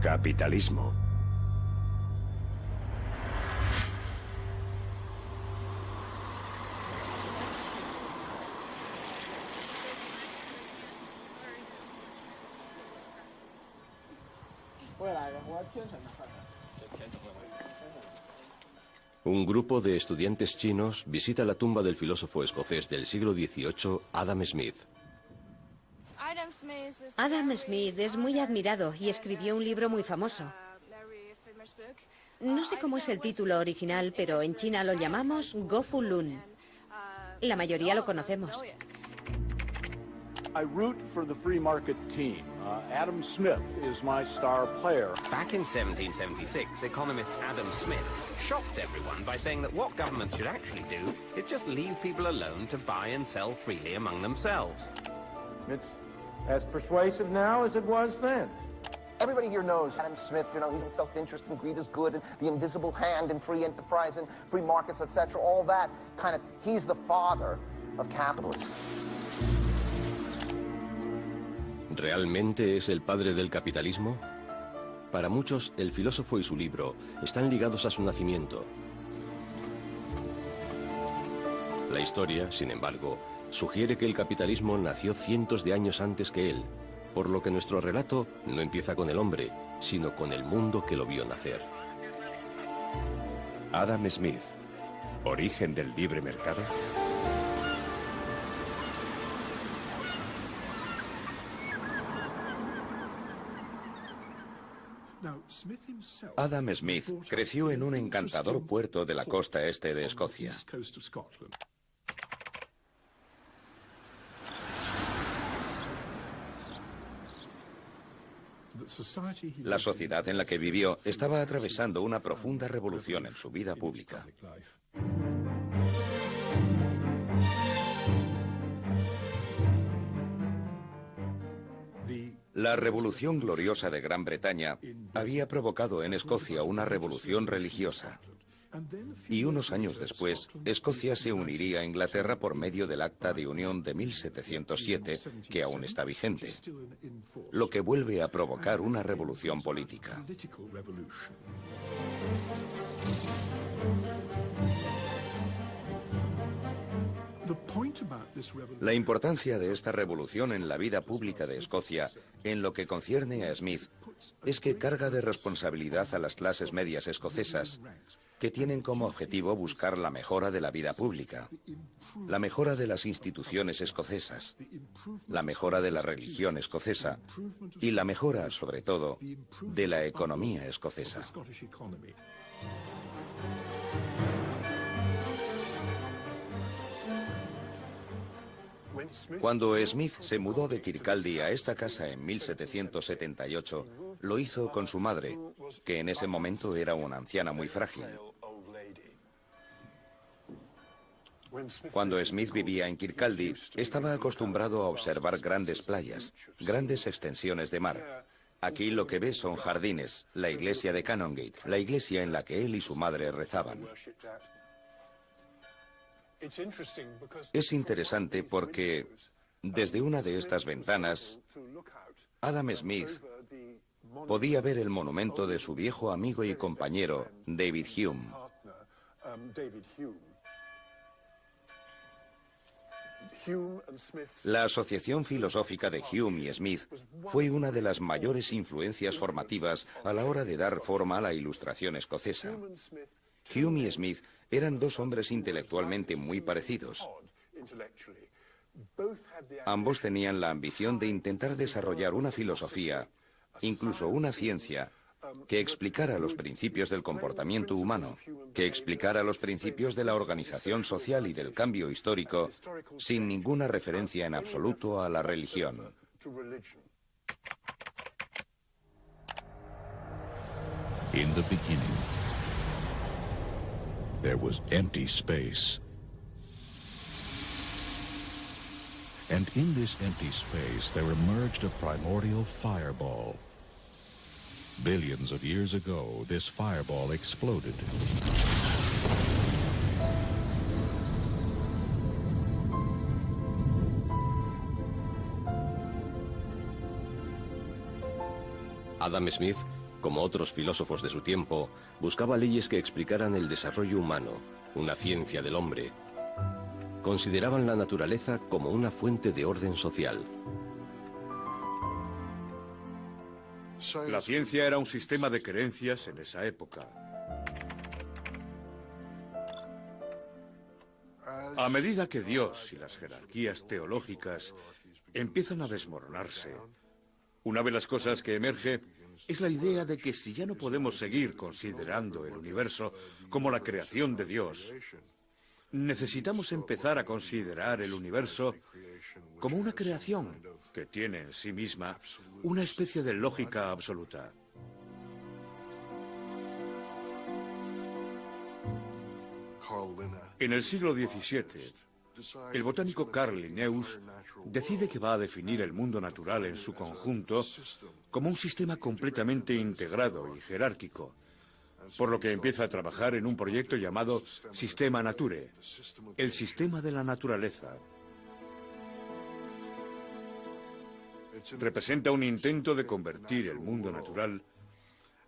Capitalismo. Un grupo de estudiantes chinos visita la tumba del filósofo escocés del siglo XVIII, Adam Smith. Adam Smith es muy admirado y escribió un libro muy famoso. No sé cómo es el título original, pero en China lo llamamos Gofu Lun. La mayoría lo conocemos. I root for the free market team. Adam Smith is my star player. Back in 1776, economist Adam Smith shocked everyone by saying that what governments should actually do is just leave people alone to buy and sell freely among themselves. It's as persuasive now as it was then. Everybody here knows Adam Smith, he's in self-interest and greed is good and the invisible hand and free enterprise and free markets, etc. All that he's the father of capitalism. ¿Realmente es el padre del capitalismo? Para muchos, el filósofo y su libro están ligados a su nacimiento. La historia, sin embargo, sugiere que el capitalismo nació cientos de años antes que él, por lo que nuestro relato no empieza con el hombre, sino con el mundo que lo vio nacer. Adam Smith, ¿origen del libre mercado? Adam Smith creció en un encantador puerto de la costa este de Escocia. La sociedad en la que vivió estaba atravesando una profunda revolución en su vida pública. La Revolución Gloriosa de Gran Bretaña había provocado en Escocia una revolución religiosa. Y unos años después, Escocia se uniría a Inglaterra por medio del Acta de Unión de 1707, que aún está vigente, lo que vuelve a provocar una revolución política. La importancia de esta revolución en la vida pública de Escocia, en lo que concierne a Smith, es que carga de responsabilidad a las clases medias escocesas, que tienen como objetivo buscar la mejora de la vida pública, la mejora de las instituciones escocesas, la mejora de la religión escocesa y la mejora, sobre todo, de la economía escocesa. Cuando Smith se mudó de Kirkcaldy a esta casa en 1778, lo hizo con su madre, que en ese momento era una anciana muy frágil. Cuando Smith vivía en Kirkcaldy, estaba acostumbrado a observar grandes playas, grandes extensiones de mar. Aquí lo que ve son jardines, la iglesia de Canongate, la iglesia en la que él y su madre rezaban. Es interesante porque desde una de estas ventanas, Adam Smith podía ver el monumento de su viejo amigo y compañero, David Hume. La asociación filosófica de Hume y Smith fue una de las mayores influencias formativas a la hora de dar forma a la Ilustración escocesa. Hume y Smith eran dos hombres intelectualmente muy parecidos. Ambos tenían la ambición de intentar desarrollar una filosofía, incluso una ciencia, que explicara los principios del comportamiento humano, que explicara los principios de la organización social y del cambio histórico, sin ninguna referencia en absoluto a la religión. In the beginning, there was empty space. And in this empty space, there emerged a primordial fireball. Billions of years ago, this fireball exploded. Adam Smith Como otros filósofos de su tiempo, buscaba leyes que explicaran el desarrollo humano, una ciencia del hombre. Consideraban la naturaleza como una fuente de orden social. La ciencia era un sistema de creencias en esa época. A medida que Dios y las jerarquías teológicas empiezan a desmoronarse, una de las cosas que emerge es la idea de que si ya no podemos seguir considerando el universo como la creación de Dios, necesitamos empezar a considerar el universo como una creación que tiene en sí misma una especie de lógica absoluta. En el siglo XVII, el botánico Carl Linnaeus decide que va a definir el mundo natural en su conjunto como un sistema completamente integrado y jerárquico, por lo que empieza a trabajar en un proyecto llamado Systema Naturae, el sistema de la naturaleza. Representa un intento de convertir el mundo natural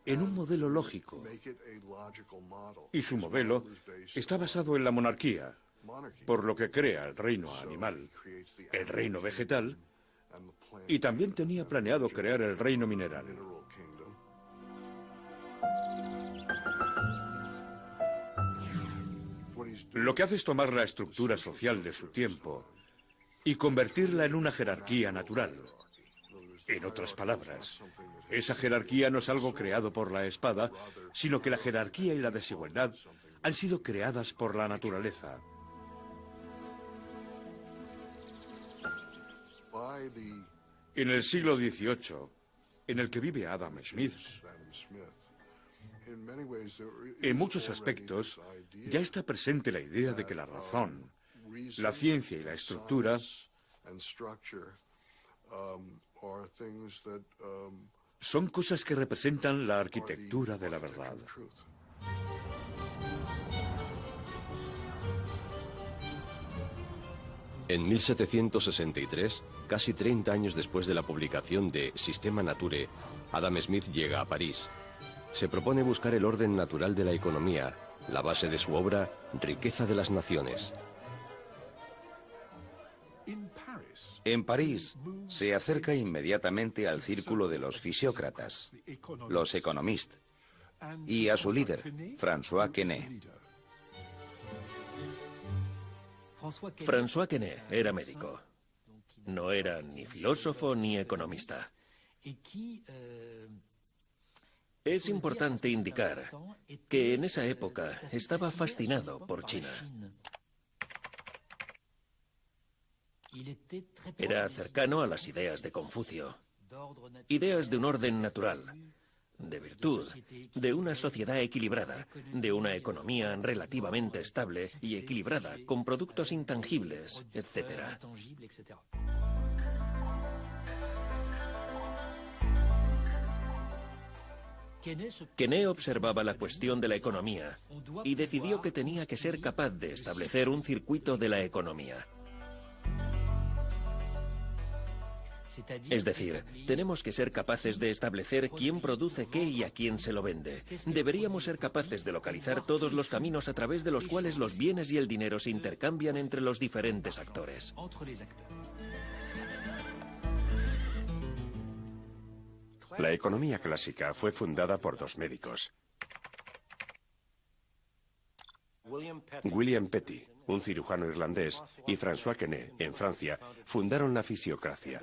en un modelo lógico, y su modelo está basado en la monarquía, por lo que crea el reino animal, el reino vegetal, y también tenía planeado crear el reino mineral. Lo que hace es tomar la estructura social de su tiempo y convertirla en una jerarquía natural. En otras palabras, esa jerarquía no es algo creado por la espada, sino que la jerarquía y la desigualdad han sido creadas por la naturaleza. En el siglo XVIII, en el que vive Adam Smith, en muchos aspectos ya está presente la idea de que la razón, la ciencia y la estructura son cosas que representan la arquitectura de la verdad. En 1763, casi 30 años después de la publicación de Systema Naturae, Adam Smith llega a París. Se propone buscar el orden natural de la economía, la base de su obra, Riqueza de las Naciones. En París se acerca inmediatamente al círculo de los fisiócratas, los economistas, y a su líder, François Quesnay. François Quesnay era médico. No era ni filósofo ni economista. Es importante indicar que en esa época estaba fascinado por China. Era cercano a las ideas de Confucio, ideas de un orden natural, de virtud, de una sociedad equilibrada, de una economía relativamente estable y equilibrada, con productos intangibles, etc. Quesnay observaba la cuestión de la economía y decidió que tenía que ser capaz de establecer un circuito de la economía. Es decir, tenemos que ser capaces de establecer quién produce qué y a quién se lo vende. Deberíamos ser capaces de localizar todos los caminos a través de los cuales los bienes y el dinero se intercambian entre los diferentes actores. La economía clásica fue fundada por dos médicos. William Petty, un cirujano irlandés, y François Quesnay, en Francia, fundaron la fisiocracia.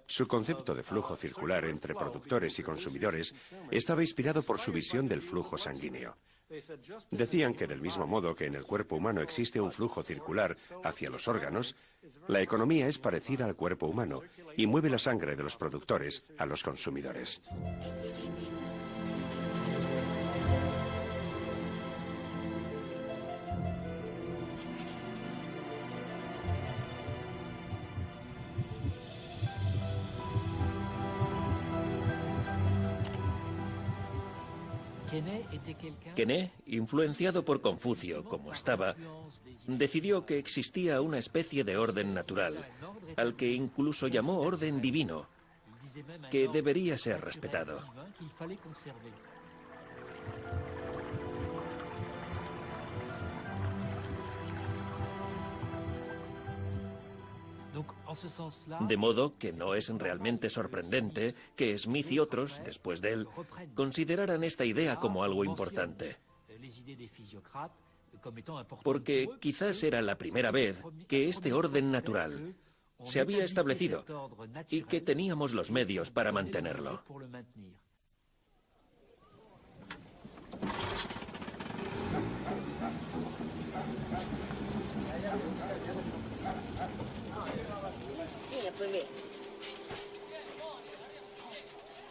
Su concepto de flujo circular entre productores y consumidores estaba inspirado por su visión del flujo sanguíneo. Decían que del mismo modo que en el cuerpo humano existe un flujo circular hacia los órganos, la economía es parecida al cuerpo humano y mueve la sangre de los productores a los consumidores. Quesnay, influenciado por Confucio como estaba, decidió que existía una especie de orden natural, al que incluso llamó orden divino, que debería ser respetado. De modo que no es realmente sorprendente que Smith y otros, después de él, consideraran esta idea como algo importante. Porque quizás era la primera vez que este orden natural se había establecido y que teníamos los medios para mantenerlo.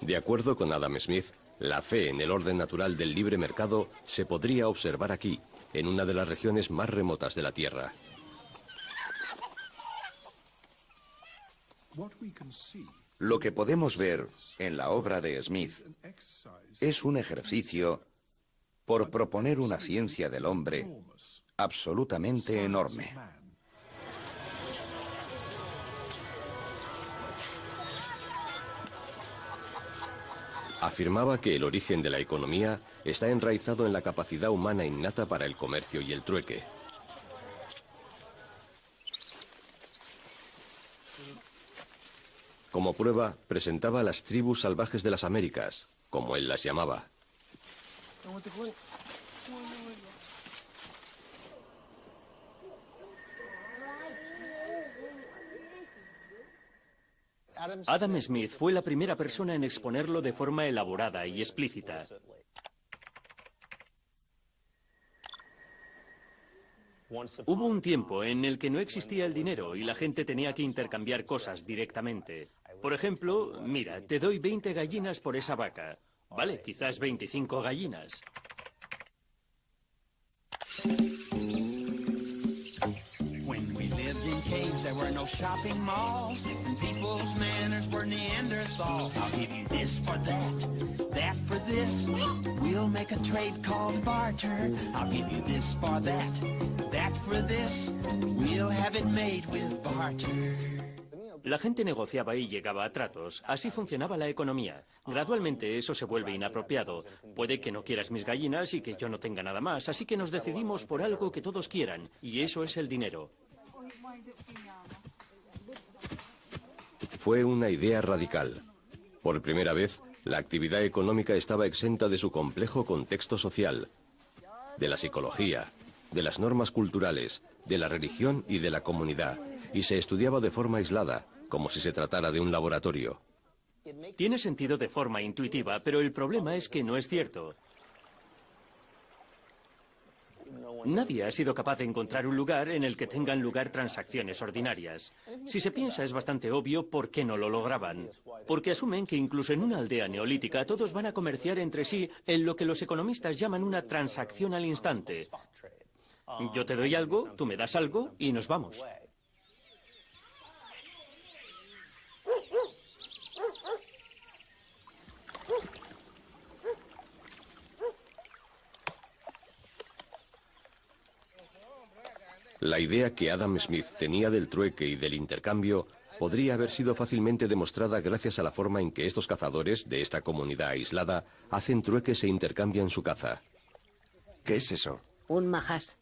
De acuerdo con Adam Smith, la fe en el orden natural del libre mercado se podría observar aquí, en una de las regiones más remotas de la Tierra. Lo que podemos ver en la obra de Smith es un ejercicio por proponer una ciencia del hombre absolutamente enorme. Afirmaba que el origen de la economía está enraizado en la capacidad humana innata para el comercio y el trueque. Como prueba, presentaba las tribus salvajes de las Américas, como él las llamaba. Adam Smith fue la primera persona en exponerlo de forma elaborada y explícita. Hubo un tiempo en el que no existía el dinero y la gente tenía que intercambiar cosas directamente. Por ejemplo, mira, te doy 20 gallinas por esa vaca. Vale, quizás 25 gallinas. There were no shopping malls, and people's manners were Neanderthals. I'll give you this for that, that for this. We'll make a trade called barter. I'll give you this for that, that for this. We'll have it made with barter. La gente negociaba y llegaba a tratos. Así funcionaba la economía. Gradualmente eso se vuelve inapropiado. Puede que no quieras mis gallinas y que yo no tenga nada más, así que nos decidimos por algo que todos quieran, y eso es el dinero. Fue una idea radical. Por primera vez, la actividad económica estaba exenta de su complejo contexto social, de la psicología, de las normas culturales, de la religión y de la comunidad, y se estudiaba de forma aislada, como si se tratara de un laboratorio. Tiene sentido de forma intuitiva, pero el problema es que no es cierto. Nadie ha sido capaz de encontrar un lugar en el que tengan lugar transacciones ordinarias. Si se piensa, es bastante obvio por qué no lo lograban. Porque asumen que incluso en una aldea neolítica todos van a comerciar entre sí en lo que los economistas llaman una transacción al instante. Yo te doy algo, tú me das algo y nos vamos. La idea que Adam Smith tenía del trueque y del intercambio podría haber sido fácilmente demostrada gracias a la forma en que estos cazadores de esta comunidad aislada hacen trueques e intercambian su caza. ¿Qué es eso? Un majás.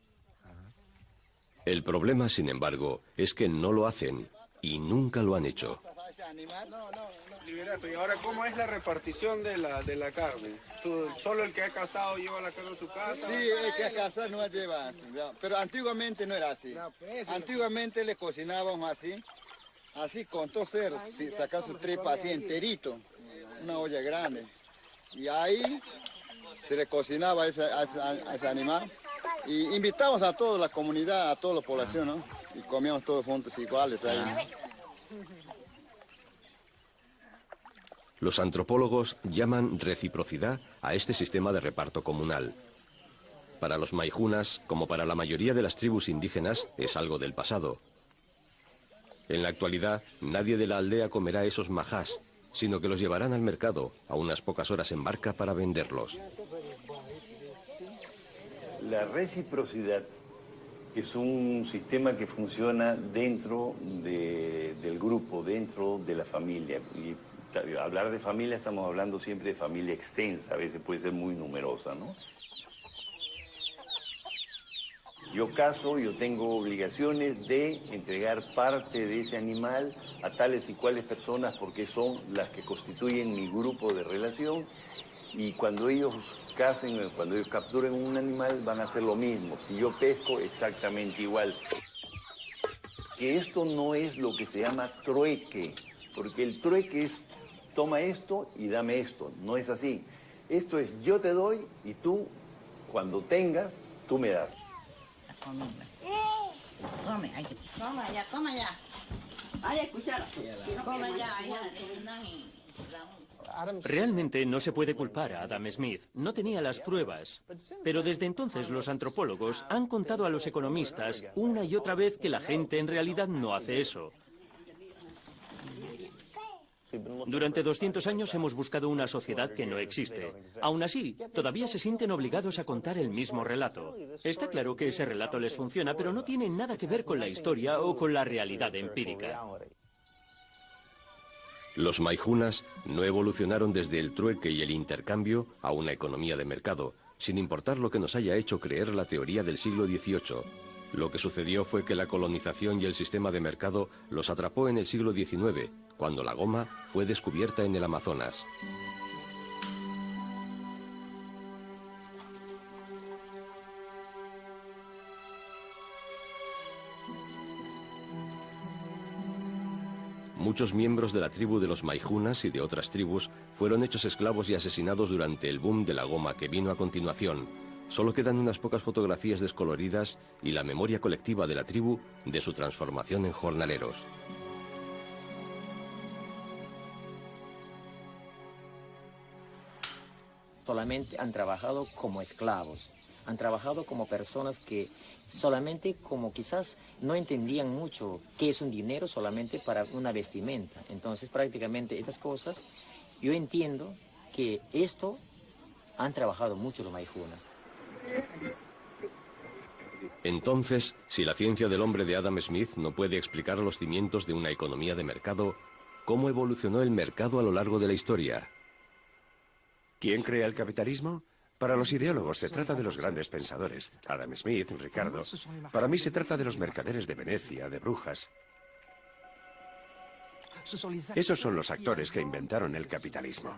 El problema, sin embargo, es que no lo hacen y nunca lo han hecho. Liberato, ¿y ahora cómo es la repartición de la carne? ¿Solo el que ha cazado lleva la carne a su casa? Sí, el que ha cazado no la lleva, pero antiguamente no era así. Antiguamente le cocinábamos así con dos cerdos, sacar su tripa así enterito, una olla grande. Y ahí se le cocinaba a ese animal. Y invitamos a toda la comunidad, a toda la población, ¿no? Y comíamos todos juntos iguales ahí. Los antropólogos llaman reciprocidad a este sistema de reparto comunal. Para los maijunas, como para la mayoría de las tribus indígenas, es algo del pasado. En la actualidad, nadie de la aldea comerá esos majás, sino que los llevarán al mercado, a unas pocas horas en barca para venderlos. La reciprocidad es un sistema que funciona dentro del grupo, dentro de la familia, y hablar de familia, estamos hablando siempre de familia extensa, a veces puede ser muy numerosa, ¿no? Yo caso, yo tengo obligaciones de entregar parte de ese animal a tales y cuales personas porque son las que constituyen mi grupo de relación, y cuando ellos casen, cuando ellos capturen un animal van a hacer lo mismo. Si yo pesco, exactamente igual. Que esto no es lo que se llama trueque, porque el trueque es toma esto y dame esto, no es así. Esto es yo te doy y tú, cuando tengas, tú me das. Come, toma ya, toma ya. Vaya, cuchara. Come ya, Realmente no se puede culpar a Adam Smith, no tenía las pruebas. Pero desde entonces los antropólogos han contado a los economistas una y otra vez que la gente en realidad no hace eso. Durante 200 años hemos buscado una sociedad que no existe. Aún así, todavía se sienten obligados a contar el mismo relato. Está claro que ese relato les funciona, pero no tiene nada que ver con la historia o con la realidad empírica. Los maijunas no evolucionaron desde el trueque y el intercambio a una economía de mercado, sin importar lo que nos haya hecho creer la teoría del siglo XVIII. Lo que sucedió fue que la colonización y el sistema de mercado los atrapó en el siglo XIX, cuando la goma fue descubierta en el Amazonas. Muchos miembros de la tribu de los maijunas y de otras tribus fueron hechos esclavos y asesinados durante el boom de la goma que vino a continuación. Solo quedan unas pocas fotografías descoloridas y la memoria colectiva de la tribu de su transformación en jornaleros. Solamente han trabajado como esclavos, han trabajado como personas que solamente como quizás no entendían mucho qué es un dinero solamente para una vestimenta. Entonces prácticamente estas cosas, yo entiendo que esto han trabajado mucho los maijunas. Entonces, si la ciencia del hombre de Adam Smith no puede explicar los cimientos de una economía de mercado, ¿cómo evolucionó el mercado a lo largo de la historia? ¿Quién crea el capitalismo? Para los ideólogos se trata de los grandes pensadores. Adam Smith, Ricardo. Para mí se trata de los mercaderes de Venecia, de Brujas. Esos son los actores que inventaron el capitalismo.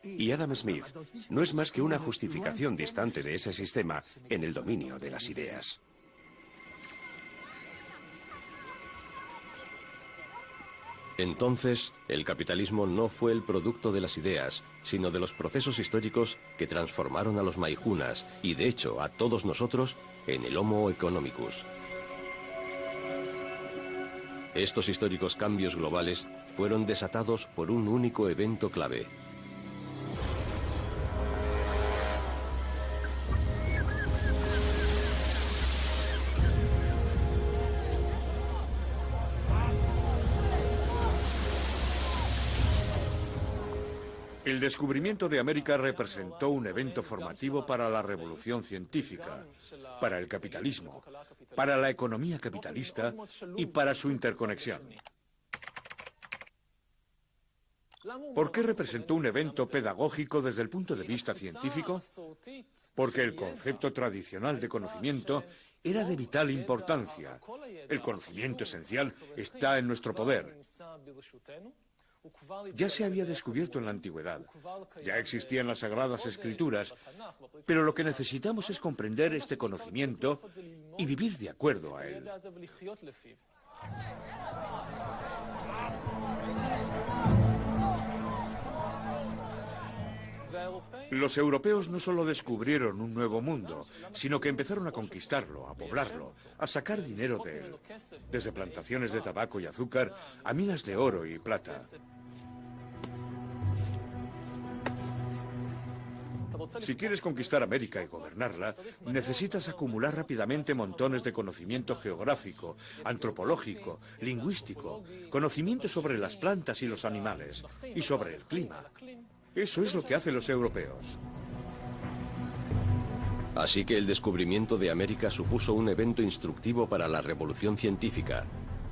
Y Adam Smith no es más que una justificación distante de ese sistema en el dominio de las ideas. Entonces, el capitalismo no fue el producto de las ideas, sino de los procesos históricos que transformaron a los maijunas y, de hecho, a todos nosotros en el Homo economicus. Estos históricos cambios globales fueron desatados por un único evento clave. El descubrimiento de América representó un evento formativo para la revolución científica, para el capitalismo, para la economía capitalista y para su interconexión. ¿Por qué representó un evento pedagógico desde el punto de vista científico? Porque el concepto tradicional de conocimiento era de vital importancia. El conocimiento esencial está en nuestro poder. Ya se había descubierto en la antigüedad, ya existían las sagradas escrituras, pero lo que necesitamos es comprender este conocimiento y vivir de acuerdo a él. Los europeos no solo descubrieron un nuevo mundo, sino que empezaron a conquistarlo, a poblarlo, a sacar dinero de él, desde plantaciones de tabaco y azúcar a minas de oro y plata. Si quieres conquistar América y gobernarla, necesitas acumular rápidamente montones de conocimiento geográfico, antropológico, lingüístico, conocimiento sobre las plantas y los animales, y sobre el clima. Eso es lo que hacen los europeos. Así que el descubrimiento de América supuso un evento instructivo para la revolución científica.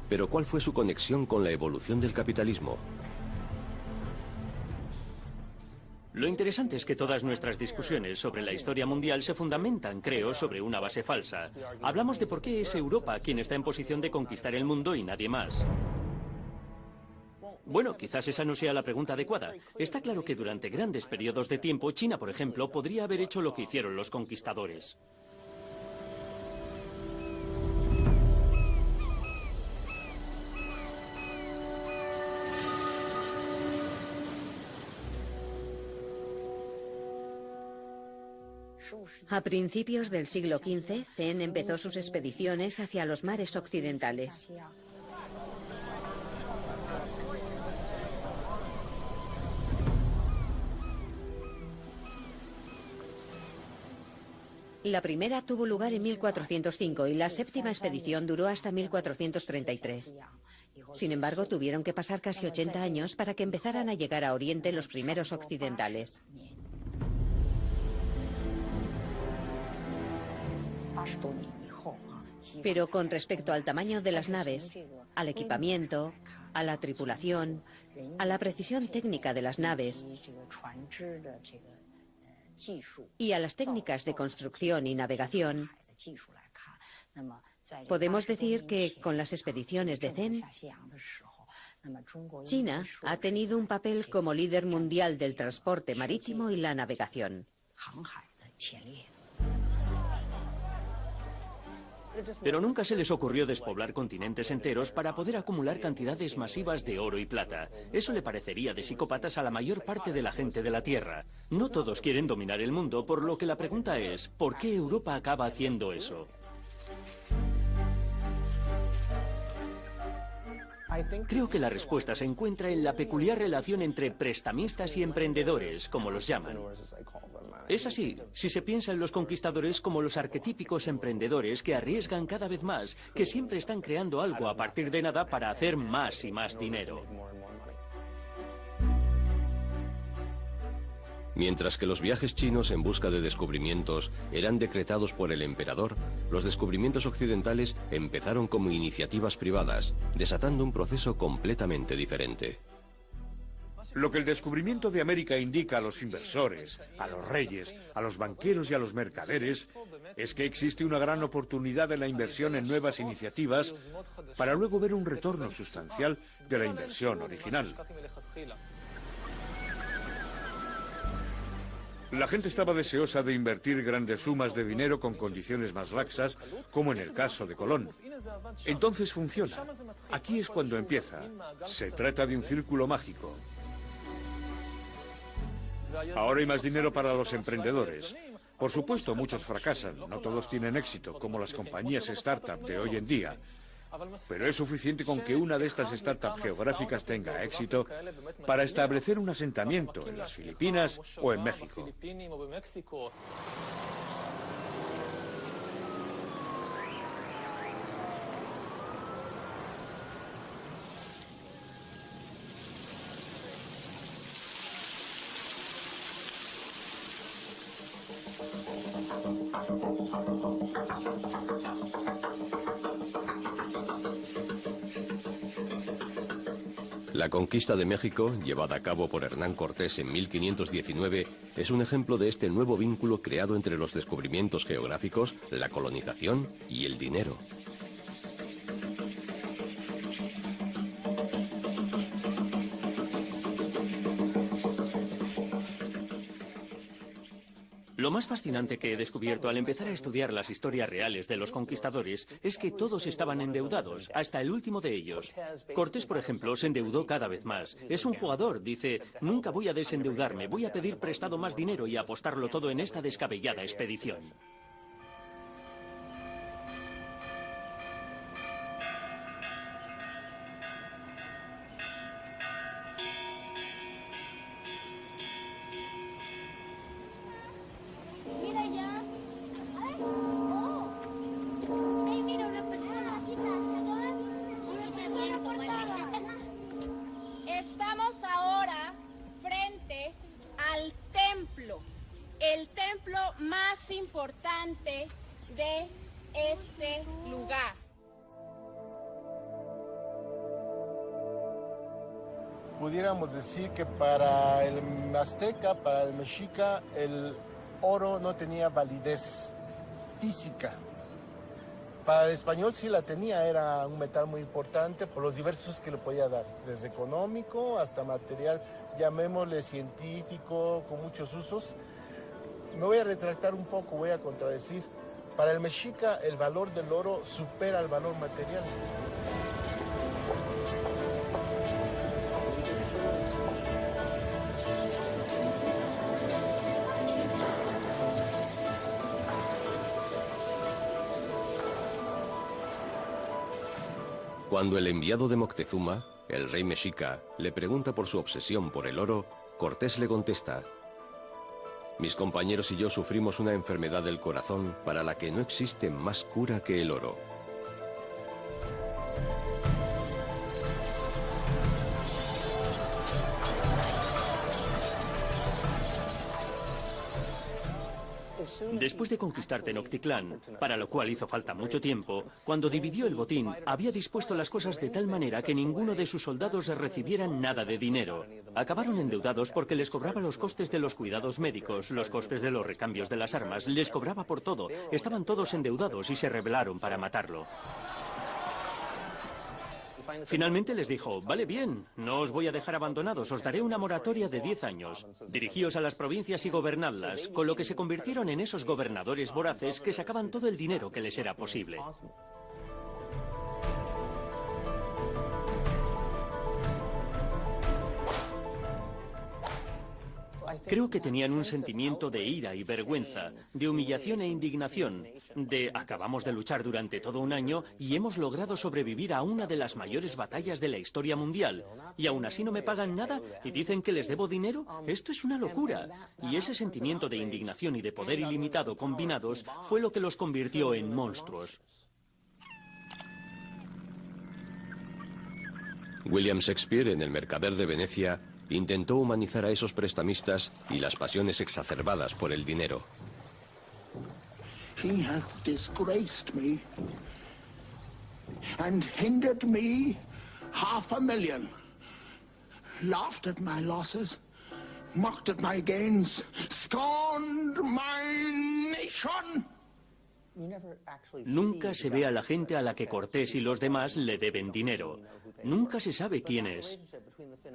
Pero ¿cuál fue su conexión con la evolución del capitalismo? Lo interesante es que todas nuestras discusiones sobre la historia mundial se fundamentan, creo, sobre una base falsa. Hablamos de por qué es Europa quien está en posición de conquistar el mundo y nadie más. Bueno, quizás esa no sea la pregunta adecuada. Está claro que durante grandes periodos de tiempo, China, por ejemplo, podría haber hecho lo que hicieron los conquistadores. A principios del siglo XV, Zen empezó sus expediciones hacia los mares occidentales. La primera tuvo lugar en 1405 y la séptima expedición duró hasta 1433. Sin embargo, tuvieron que pasar casi 80 años para que empezaran a llegar a Oriente los primeros occidentales. Pero con respecto al tamaño de las naves, al equipamiento, a la tripulación, a la precisión técnica de las naves y a las técnicas de construcción y navegación, podemos decir que con las expediciones de Zen, China ha tenido un papel como líder mundial del transporte marítimo y la navegación. Pero nunca se les ocurrió despoblar continentes enteros para poder acumular cantidades masivas de oro y plata. Eso le parecería de psicópatas a la mayor parte de la gente de la Tierra. No todos quieren dominar el mundo, por lo que la pregunta es, ¿por qué Europa acaba haciendo eso? Creo que la respuesta se encuentra en la peculiar relación entre prestamistas y emprendedores, como los llaman. Es así, si se piensa en los conquistadores como los arquetípicos emprendedores que arriesgan cada vez más, que siempre están creando algo a partir de nada para hacer más y más dinero. Mientras que los viajes chinos en busca de descubrimientos eran decretados por el emperador, los descubrimientos occidentales empezaron como iniciativas privadas, desatando un proceso completamente diferente. Lo que el descubrimiento de América indica a los inversores, a los reyes, a los banqueros y a los mercaderes es que existe una gran oportunidad de la inversión en nuevas iniciativas para luego ver un retorno sustancial de la inversión original. La gente estaba deseosa de invertir grandes sumas de dinero con condiciones más laxas, como en el caso de Colón. Entonces funciona. Aquí es cuando empieza. Se trata de un círculo mágico. Ahora hay más dinero para los emprendedores. Por supuesto, muchos fracasan, no todos tienen éxito, como las compañías startup de hoy en día. Pero es suficiente con que una de estas startups geográficas tenga éxito para establecer un asentamiento en las Filipinas o en México. La conquista de México, llevada a cabo por Hernán Cortés en 1519, es un ejemplo de este nuevo vínculo creado entre los descubrimientos geográficos, la colonización y el dinero. Lo más fascinante que he descubierto al empezar a estudiar las historias reales de los conquistadores es que todos estaban endeudados, hasta el último de ellos. Cortés, por ejemplo, se endeudó cada vez más. Es un jugador, dice, nunca voy a desendeudarme, voy a pedir prestado más dinero y a apostarlo todo en esta descabellada expedición. Estamos ahora frente al templo, el templo más importante de este lugar. pudiéramos decir que para el azteca, para el mexica, el oro no tenía validez física. Para el español sí la tenía, era un metal muy importante por los diversos usos que le podía dar, desde económico hasta material, llamémosle científico, con muchos usos. Me voy a retractar un poco, voy a contradecir. Para el mexica el valor del oro supera el valor material. Cuando el enviado de Moctezuma, el rey mexica, le pregunta por su obsesión por el oro, Cortés le contesta: mis compañeros y yo sufrimos una enfermedad del corazón para la que no existe más cura que el oro. Después de conquistar Tenochtitlán, para lo cual hizo falta mucho tiempo, cuando dividió el botín, había dispuesto las cosas de tal manera que ninguno de sus soldados recibieran nada de dinero. Acabaron endeudados porque les cobraba los costes de los cuidados médicos, los costes de los recambios de las armas, les cobraba por todo. Estaban todos endeudados y se rebelaron para matarlo. Finalmente les dijo: vale bien, no os voy a dejar abandonados, os daré una moratoria de 10 años. Dirigíos a las provincias y gobernadlas, con lo que se convirtieron en esos gobernadores voraces que sacaban todo el dinero que les era posible. Creo que tenían un sentimiento de ira y vergüenza, de humillación e indignación, de acabamos de luchar durante todo un año y hemos logrado sobrevivir a una de las mayores batallas de la historia mundial, y aún así no me pagan nada y dicen que les debo dinero. Esto es una locura. Y ese sentimiento de indignación y de poder ilimitado combinados fue lo que los convirtió en monstruos. William Shakespeare, en El Mercader de Venecia, intentó humanizar a esos prestamistas y las pasiones exacerbadas por el dinero. He hath disgraced me and hindered me $500,000, laughed at my losses, mocked at my gains, scorned my nation. Nunca se ve a la gente a la que Cortés y los demás le deben dinero. Nunca se sabe quién es.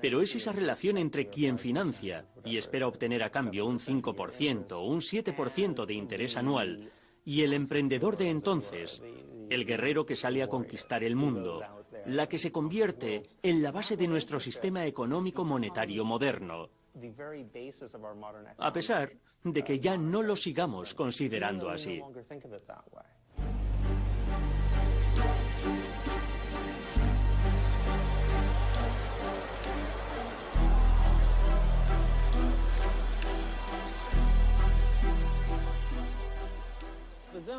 Pero es esa relación entre quien financia y espera obtener a cambio un 5% o un 7% de interés anual, y el emprendedor de entonces, el guerrero que sale a conquistar el mundo, la que se convierte en la base de nuestro sistema económico monetario moderno. A pesar de que ya no lo sigamos considerando así.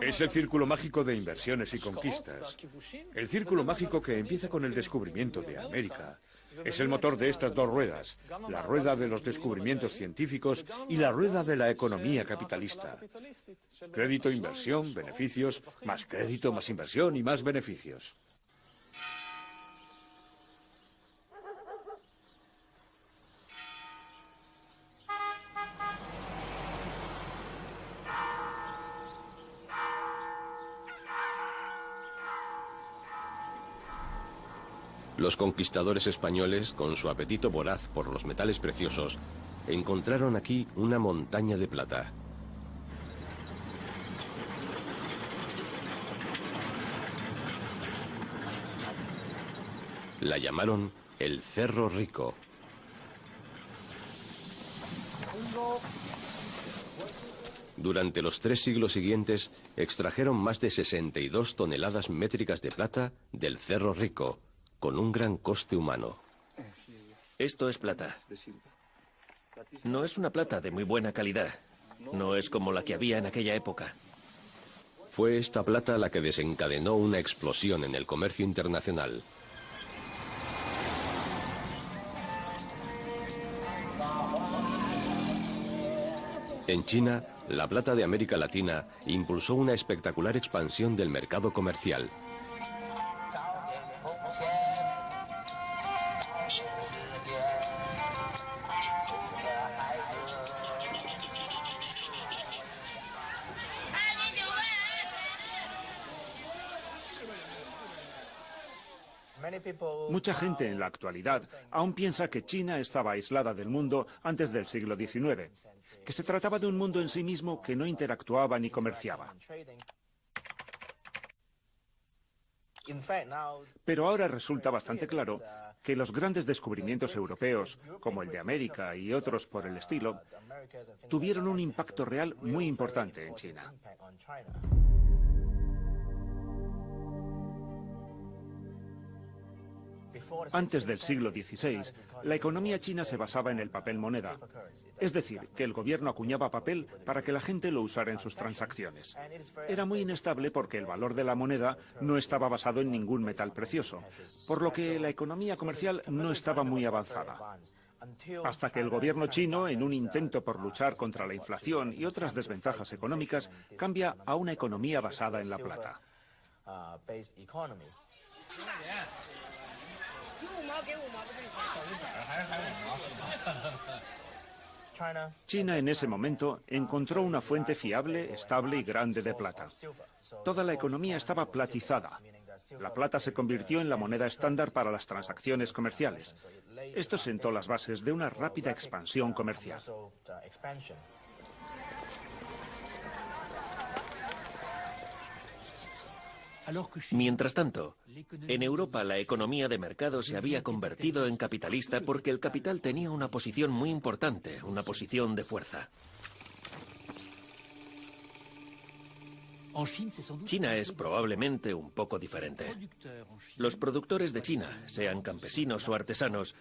Es el círculo mágico de inversiones y conquistas. El círculo mágico que empieza con el descubrimiento de América. Es el motor de estas dos ruedas, la rueda de los descubrimientos científicos y la rueda de la economía capitalista. Crédito, inversión, beneficios, más crédito, más inversión y más beneficios. Los conquistadores españoles, con su apetito voraz por los metales preciosos, encontraron aquí una montaña de plata. La llamaron el Cerro Rico. Durante los 3 siglos siguientes, extrajeron más de 62 toneladas métricas de plata del Cerro Rico, con un gran coste humano. Esto es plata. No es una plata de muy buena calidad. No es como la que había en aquella época. Fue esta plata la que desencadenó una explosión en el comercio internacional. En China, la plata de América Latina impulsó una espectacular expansión del mercado comercial. Mucha gente en la actualidad aún piensa que China estaba aislada del mundo antes del siglo XIX, que se trataba de un mundo en sí mismo que no interactuaba ni comerciaba. Pero ahora resulta bastante claro que los grandes descubrimientos europeos, como el de América y otros por el estilo, tuvieron un impacto real muy importante en China. Antes del siglo XVI, la economía china se basaba en el papel moneda, es decir, que el gobierno acuñaba papel para que la gente lo usara en sus transacciones. Era muy inestable porque el valor de la moneda no estaba basado en ningún metal precioso, por lo que la economía comercial no estaba muy avanzada. Hasta que el gobierno chino, en un intento por luchar contra la inflación y otras desventajas económicas, cambia a una economía basada en la plata. China en ese momento encontró una fuente fiable, estable y grande de plata. Toda la economía estaba platizada. La plata se convirtió en la moneda estándar para las transacciones comerciales. Esto sentó las bases de una rápida expansión comercial. Mientras tanto, en Europa la economía de mercado se había convertido en capitalista porque el capital tenía una posición muy importante, una posición de fuerza. China es probablemente un poco diferente. Los productores de China, sean campesinos o artesanos,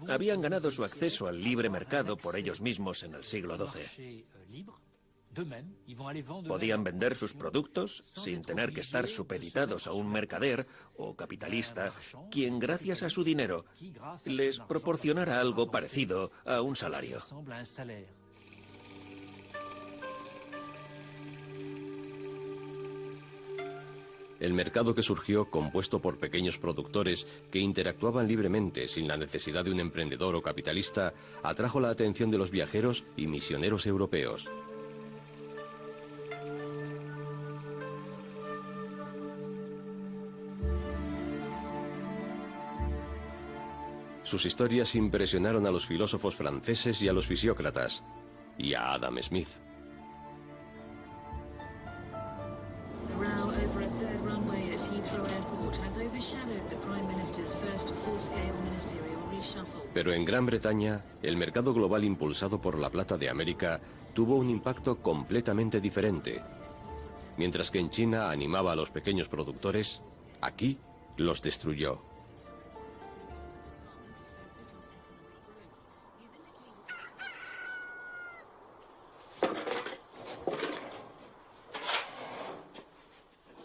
habían ganado su acceso al libre mercado por ellos mismos en el siglo XII. Podían vender sus productos sin tener que estar supeditados a un mercader o capitalista, quien gracias a su dinero les proporcionara algo parecido a un salario. El mercado que surgió, compuesto por pequeños productores que interactuaban libremente sin la necesidad de un emprendedor o capitalista, atrajo la atención de los viajeros y misioneros europeos. Sus historias impresionaron a los filósofos franceses y a los fisiócratas, y a Adam Smith. Pero en Gran Bretaña, el mercado global impulsado por la plata de América tuvo un impacto completamente diferente. Mientras que en China animaba a los pequeños productores, aquí los destruyó.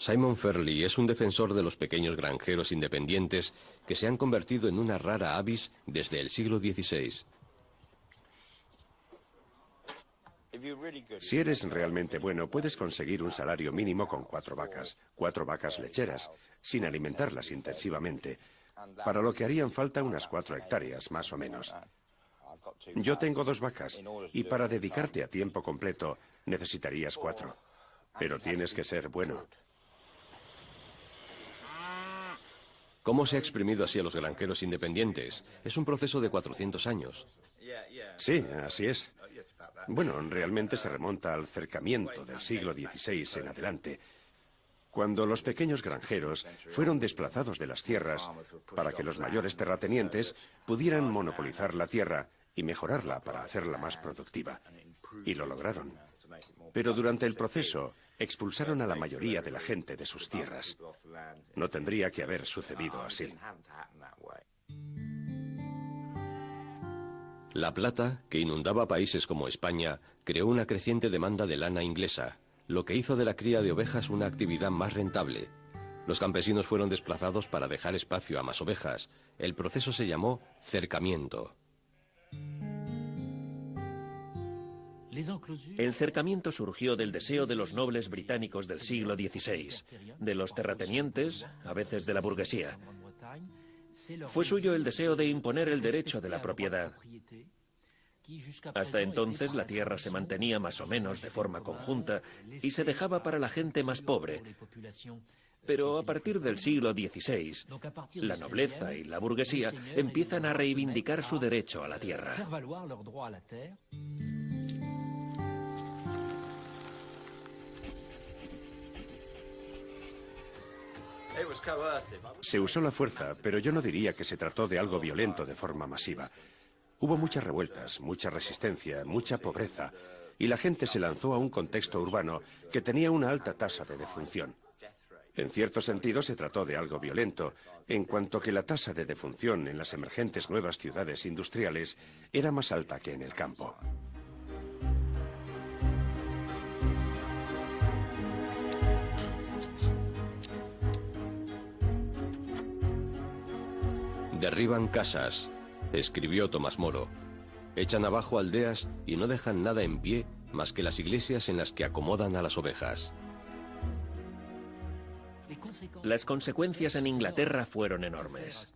Simon Fairlie es un defensor de los pequeños granjeros independientes que se han convertido en una rara avis desde el siglo XVI. Si eres realmente bueno, puedes conseguir un salario mínimo con 4 vacas lecheras, sin alimentarlas intensivamente, para lo que harían falta unas 4 hectáreas, más o menos. Yo tengo 2 vacas, y para dedicarte a tiempo completo necesitarías 4. Pero tienes que ser bueno. ¿Cómo se ha exprimido así a los granjeros independientes? Es un proceso de 400 años. Sí, así es. Bueno, realmente se remonta al cercamiento del siglo XVI en adelante, cuando los pequeños granjeros fueron desplazados de las tierras para que los mayores terratenientes pudieran monopolizar la tierra y mejorarla para hacerla más productiva. Y lo lograron. Pero durante el proceso expulsaron a la mayoría de la gente de sus tierras. No tendría que haber sucedido así. La plata, que inundaba países como España, creó una creciente demanda de lana inglesa, lo que hizo de la cría de ovejas una actividad más rentable. Los campesinos fueron desplazados para dejar espacio a más ovejas. El proceso se llamó cercamiento. El cercamiento surgió del deseo de los nobles británicos del siglo XVI, de los terratenientes, a veces de la burguesía. Fue suyo el deseo de imponer el derecho de la propiedad. Hasta entonces la tierra se mantenía más o menos de forma conjunta y se dejaba para la gente más pobre, Pero a partir del siglo XVI, la nobleza y la burguesía empiezan a reivindicar su derecho a la tierra. Se usó la fuerza, pero yo no diría que se trató de algo violento de forma masiva. Hubo muchas revueltas, mucha resistencia, mucha pobreza, y la gente se lanzó a un contexto urbano que tenía una alta tasa de defunción. En cierto sentido se trató de algo violento, en cuanto que la tasa de defunción en las emergentes nuevas ciudades industriales era más alta que en el campo. Derriban casas, escribió Tomás Moro. Echan abajo aldeas y no dejan nada en pie más que las iglesias en las que acomodan a las ovejas. Las consecuencias en Inglaterra fueron enormes.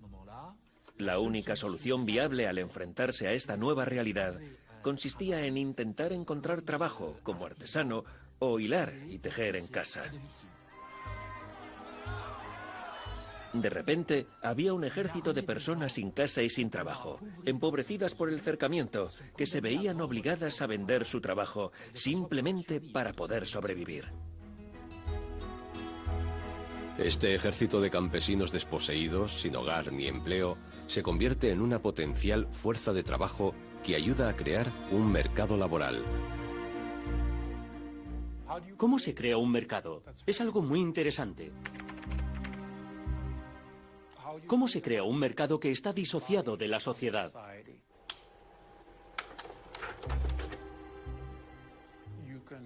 La única solución viable al enfrentarse a esta nueva realidad consistía en intentar encontrar trabajo como artesano o hilar y tejer en casa. De repente, había un ejército de personas sin casa y sin trabajo, empobrecidas por el cercamiento, que se veían obligadas a vender su trabajo simplemente para poder sobrevivir. Este ejército de campesinos desposeídos, sin hogar ni empleo, se convierte en una potencial fuerza de trabajo que ayuda a crear un mercado laboral. ¿Cómo se crea un mercado? Es algo muy interesante. ¿Cómo se crea un mercado que está disociado de la sociedad?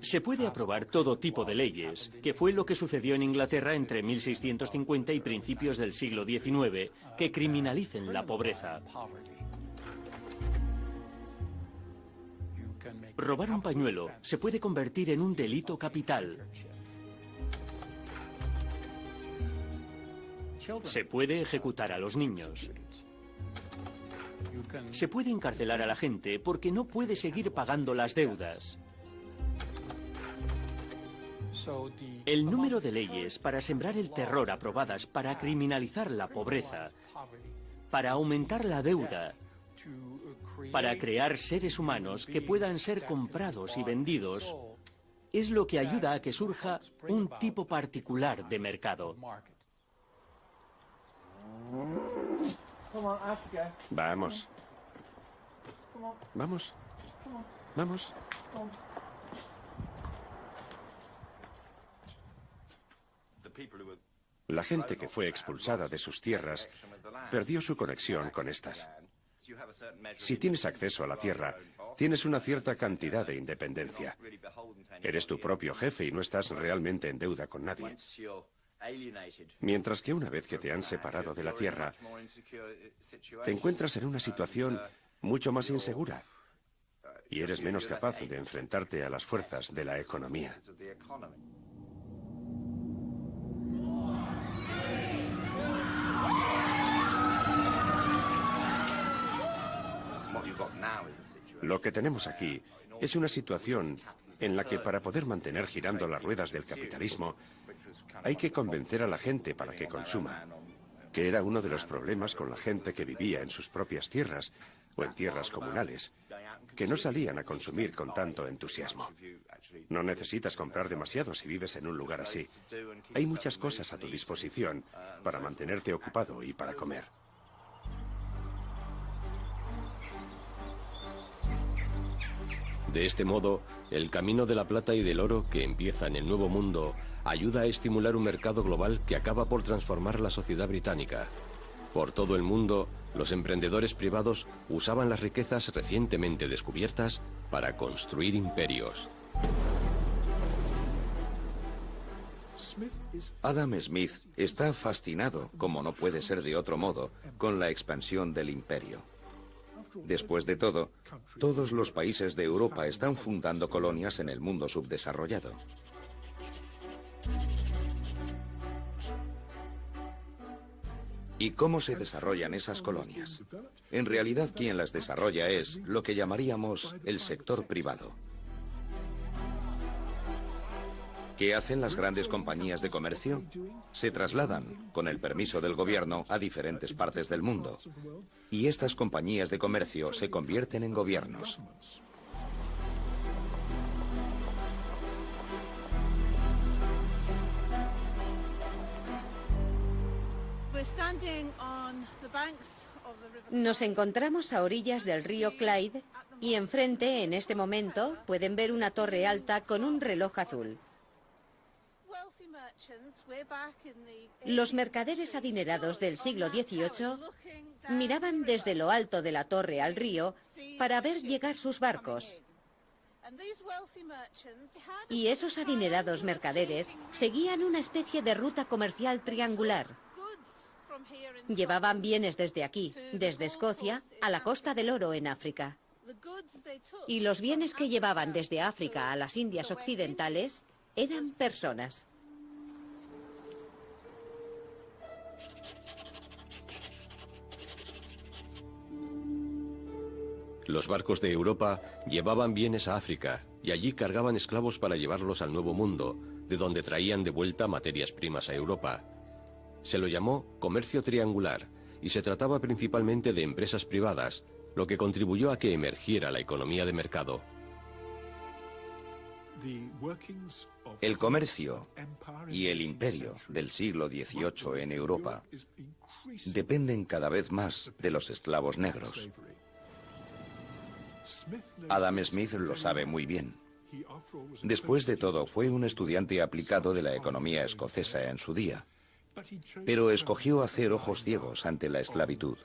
Se puede aprobar todo tipo de leyes, que fue lo que sucedió en Inglaterra entre 1650 y principios del siglo XIX, que criminalicen la pobreza. Robar un pañuelo se puede convertir en un delito capital. Se puede ejecutar a los niños. Se puede encarcelar a la gente porque no puede seguir pagando las deudas. El número de leyes para sembrar el terror aprobadas para criminalizar la pobreza, para aumentar la deuda, para crear seres humanos que puedan ser comprados y vendidos, es lo que ayuda a que surja un tipo particular de mercado. Vamos. Vamos. Vamos. La gente que fue expulsada de sus tierras perdió su conexión con estas. Si tienes acceso a la tierra, tienes una cierta cantidad de independencia. Eres tu propio jefe y no estás realmente en deuda con nadie. Mientras que una vez que te han separado de la tierra, te encuentras en una situación mucho más insegura y eres menos capaz de enfrentarte a las fuerzas de la economía. Lo que tenemos aquí es una situación en la que para poder mantener girando las ruedas del capitalismo hay que convencer a la gente para que consuma, que era uno de los problemas con la gente que vivía en sus propias tierras o en tierras comunales, que no salían a consumir con tanto entusiasmo. No necesitas comprar demasiado si vives en un lugar así. Hay muchas cosas a tu disposición para mantenerte ocupado y para comer. De este modo, el camino de la plata y del oro que empieza en el Nuevo Mundo ayuda a estimular un mercado global que acaba por transformar la sociedad británica. Por todo el mundo, los emprendedores privados usaban las riquezas recientemente descubiertas para construir imperios. Adam Smith está fascinado, como no puede ser de otro modo, con la expansión del imperio. Después de todo, todos los países de Europa están fundando colonias en el mundo subdesarrollado. ¿Y cómo se desarrollan esas colonias? En realidad, quien las desarrolla es lo que llamaríamos el sector privado. ¿Qué hacen las grandes compañías de comercio? Se trasladan, con el permiso del gobierno, a diferentes partes del mundo. Y estas compañías de comercio se convierten en gobiernos. Nos encontramos a orillas del río Clyde y enfrente, en este momento, pueden ver una torre alta con un reloj azul. Los mercaderes adinerados del siglo XVIII miraban desde lo alto de la torre al río para ver llegar sus barcos. Y esos adinerados mercaderes seguían una especie de ruta comercial triangular. Llevaban bienes desde aquí, desde Escocia, a la Costa del Oro en África. Y los bienes que llevaban desde África a las Indias Occidentales eran personas. Los barcos de Europa llevaban bienes a África y allí cargaban esclavos para llevarlos al Nuevo Mundo, de donde traían de vuelta materias primas a Europa. Se lo llamó comercio triangular y se trataba principalmente de empresas privadas, lo que contribuyó a que emergiera la economía de mercado. El comercio y el imperio del siglo XVIII en Europa dependen cada vez más de los esclavos negros. Adam Smith lo sabe muy bien. Después de todo, fue un estudiante aplicado de la economía escocesa en su día, pero escogió hacer ojos ciegos ante la esclavitud.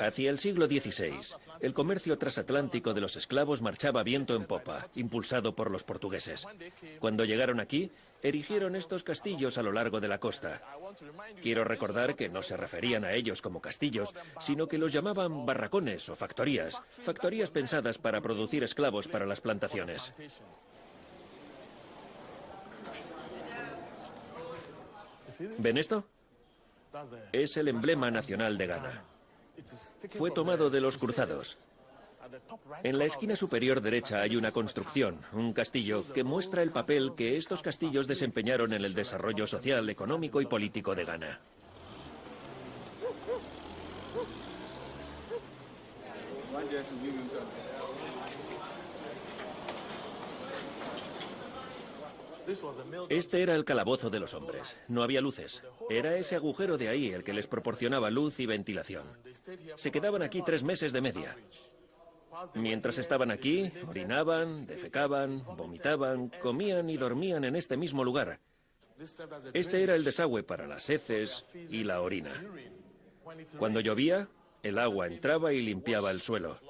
Hacia el siglo XVI, el comercio transatlántico de los esclavos marchaba viento en popa, impulsado por los portugueses. Cuando llegaron aquí, erigieron estos castillos a lo largo de la costa. Quiero recordar que no se referían a ellos como castillos, sino que los llamaban barracones o factorías pensadas para producir esclavos para las plantaciones. ¿Ven esto? Es el emblema nacional de Ghana. Fue tomado de los cruzados. En la esquina superior derecha hay una construcción, un castillo, que muestra el papel que estos castillos desempeñaron en el desarrollo social, económico y político de Ghana. Este era el calabozo de los hombres. No había luces. Era ese agujero de ahí el que les proporcionaba luz y ventilación. Se quedaban aquí 3 meses de media. Mientras estaban aquí, orinaban, defecaban, vomitaban, comían y dormían en este mismo lugar. Este era el desagüe para las heces y la orina. Cuando llovía, el agua entraba y limpiaba el suelo.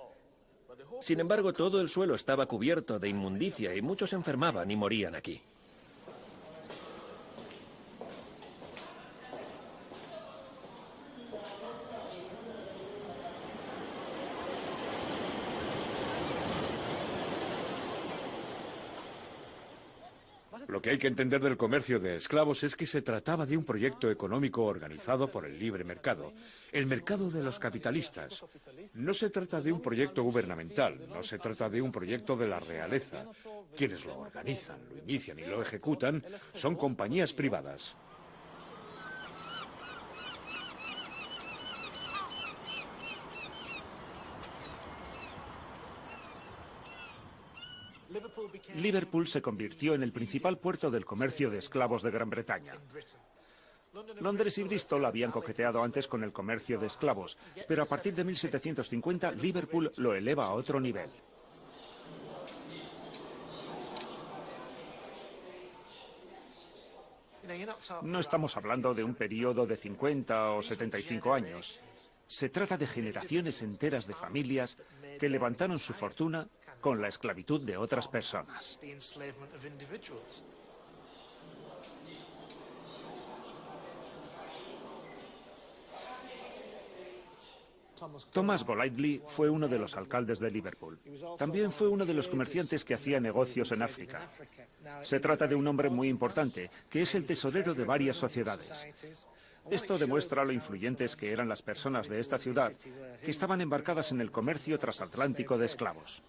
Sin embargo, todo el suelo estaba cubierto de inmundicia y muchos enfermaban y morían aquí. Lo que hay que entender del comercio de esclavos es que se trataba de un proyecto económico organizado por el libre mercado, el mercado de los capitalistas. No se trata de un proyecto gubernamental, no se trata de un proyecto de la realeza. Quienes lo organizan, lo inician y lo ejecutan son compañías privadas. Liverpool se convirtió en el principal puerto del comercio de esclavos de Gran Bretaña. Londres y Bristol habían coqueteado antes con el comercio de esclavos, pero a partir de 1750 Liverpool lo eleva a otro nivel. No estamos hablando de un periodo de 50 o 75 años. Se trata de generaciones enteras de familias que levantaron su fortuna con la esclavitud de otras personas. Thomas Golightly fue uno de los alcaldes de Liverpool. También fue uno de los comerciantes que hacía negocios en África. Se trata de un hombre muy importante, que es el tesorero de varias sociedades. Esto demuestra lo influyentes que eran las personas de esta ciudad, que estaban embarcadas en el comercio transatlántico de esclavos.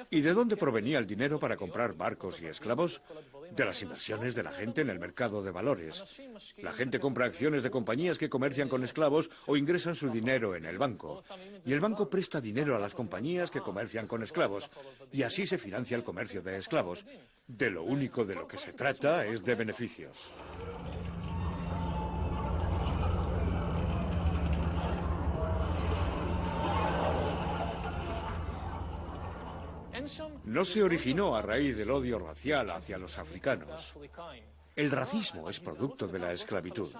¿Y de dónde provenía el dinero para comprar barcos y esclavos? De las inversiones de la gente en el mercado de valores. La gente compra acciones de compañías que comercian con esclavos o ingresan su dinero en el banco. Y el banco presta dinero a las compañías que comercian con esclavos. Y así se financia el comercio de esclavos. De lo único de lo que se trata es de beneficios. No se originó a raíz del odio racial hacia los africanos. El racismo es producto de la esclavitud.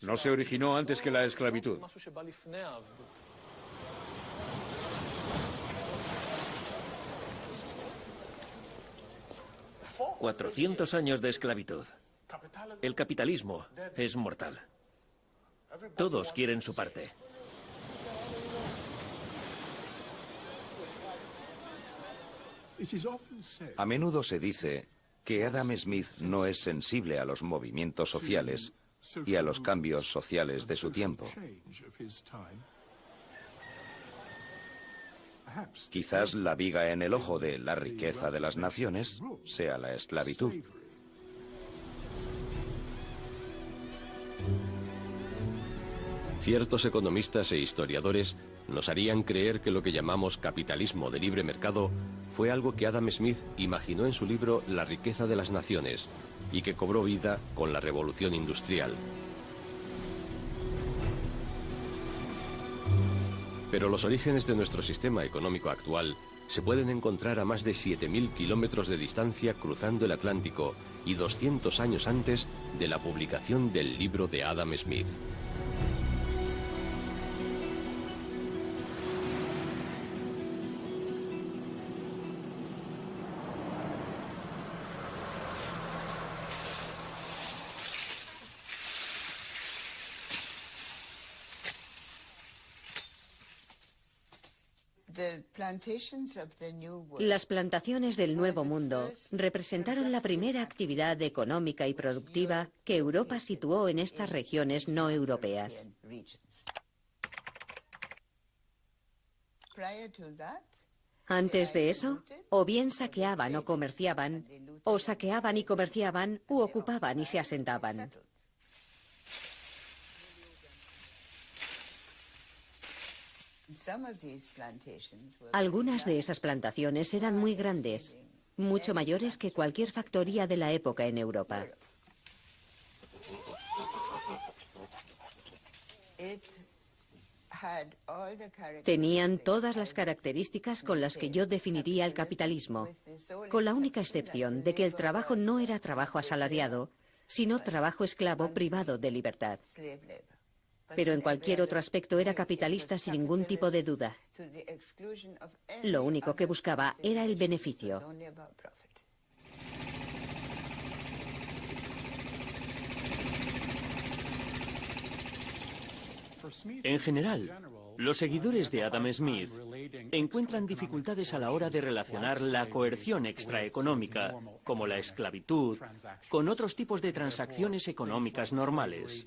No se originó antes que la esclavitud. «400 años de esclavitud. El capitalismo es mortal. Todos quieren su parte». A menudo se dice que Adam Smith no es sensible a los movimientos sociales y a los cambios sociales de su tiempo. Quizás la viga en el ojo de la riqueza de las naciones sea la esclavitud. Ciertos economistas e historiadores nos harían creer que lo que llamamos capitalismo de libre mercado fue algo que Adam Smith imaginó en su libro La riqueza de las naciones y que cobró vida con la Revolución Industrial. Pero los orígenes de nuestro sistema económico actual se pueden encontrar a más de 7.000 kilómetros de distancia cruzando el Atlántico y 200 años antes de la publicación del libro de Adam Smith. Las plantaciones del Nuevo Mundo representaron la primera actividad económica y productiva que Europa situó en estas regiones no europeas. Antes de eso, o bien saqueaban o comerciaban, o saqueaban y comerciaban, u ocupaban y se asentaban. Algunas de esas plantaciones eran muy grandes, mucho mayores que cualquier factoría de la época en Europa. Tenían todas las características con las que yo definiría el capitalismo, con la única excepción de que el trabajo no era trabajo asalariado, sino trabajo esclavo privado de libertad. Pero en cualquier otro aspecto era capitalista sin ningún tipo de duda. Lo único que buscaba era el beneficio. En general, los seguidores de Adam Smith encuentran dificultades a la hora de relacionar la coerción extraeconómica, como la esclavitud, con otros tipos de transacciones económicas normales.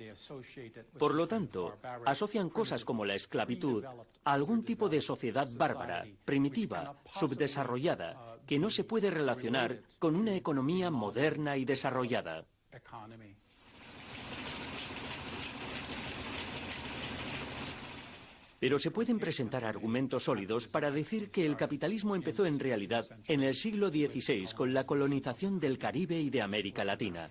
Por lo tanto, asocian cosas como la esclavitud a algún tipo de sociedad bárbara, primitiva, subdesarrollada, que no se puede relacionar con una economía moderna y desarrollada. Pero se pueden presentar argumentos sólidos para decir que el capitalismo empezó en realidad en el siglo XVI con la colonización del Caribe y de América Latina.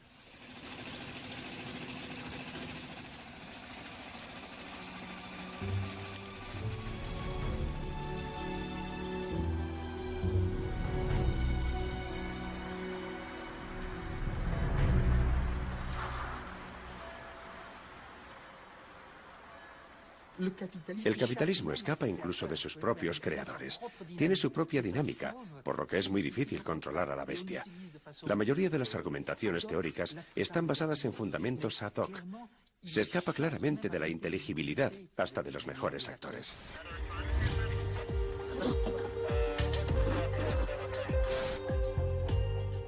El capitalismo escapa incluso de sus propios creadores. Tiene su propia dinámica, por lo que es muy difícil controlar a la bestia. La mayoría de las argumentaciones teóricas están basadas en fundamentos ad hoc. Se escapa claramente de la inteligibilidad, hasta de los mejores actores.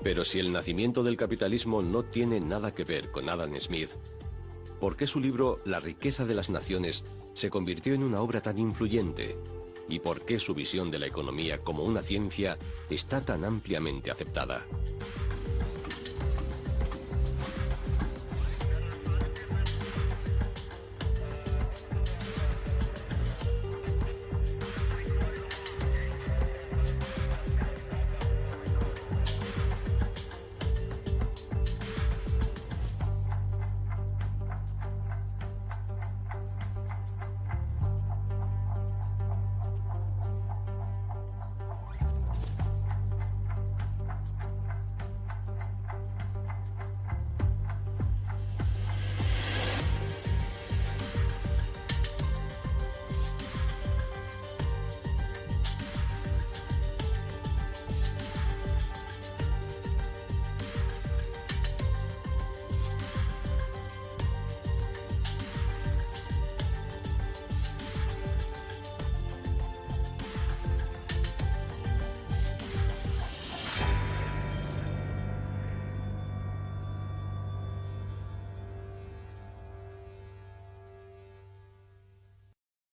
Pero si el nacimiento del capitalismo no tiene nada que ver con Adam Smith, ¿por qué su libro La riqueza de las naciones se convirtió en una obra tan influyente? ¿Y por qué su visión de la economía como una ciencia está tan ampliamente aceptada?